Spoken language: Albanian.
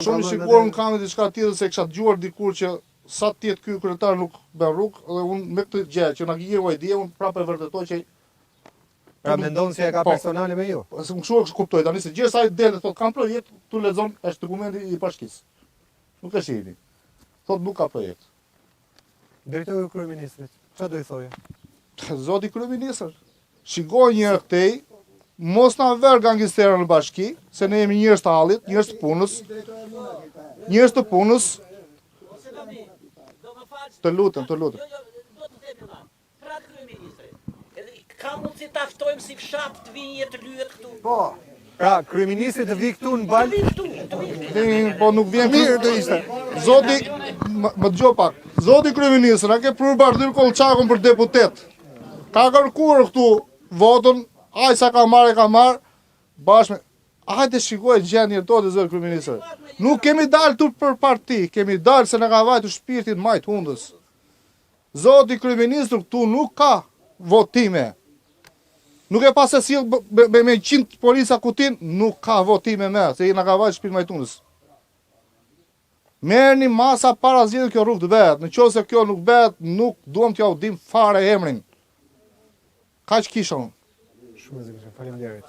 Shumë i shikuar në kam diçka tjetër se kisha dëgjuar dikur që sa të jetë ky kryetar nuk bën rrugë dhe unë me këtë gjë që na gjejë ide unë prapë e vërtetoj që Pra mendon se e ka personale me ju? se më kështu e kuptoj tani se gjë sa i del thotë kanë projekt, tu lexon është dokumenti i bashkisë. Nuk e shihni. Thotë nuk ka projekt. Drejtori kryeministrit, çfarë do i thoje? Zoti kryeministër, shikoj një herë këtej, mos na ver gangsterë në bashki, se ne jemi njerëz të hallit, njerëz të punës. Njerëz të punës. Të lutem. Ka mund si taftojmë si fshat të vinje të lyhet këtu. Po. Pra, kryeministri të vi këtu në Balë. Po nuk vjen Mirë do ishte. Zoti, më dëgjoj pak. Zoti kryeministër, a ke përbartyr Kolçakun për deputet? Ka kërkuar këtu votën, ai sa ka marrë bashkë me hajde shikoj gjendjen tonë zoti kryeministër. Nuk kemi dalë tu për parti, kemi dalë se na ka vajtur shpirtin majt hundës. Zoti kryeministër këtu nuk ka votime. Nuk e pas se sill me 100 polisa kutin, nuk ka votime me, se i na ka vajtur shpirtin majt hundës. Merrni masa para zgjedhjeve kjo rrugë të bëhet. Nëse kjo nuk bëhet, nuk duam t'ja u dim fare emrin. Kaq kisha unë. Shumë zgjidhje, faleminderit.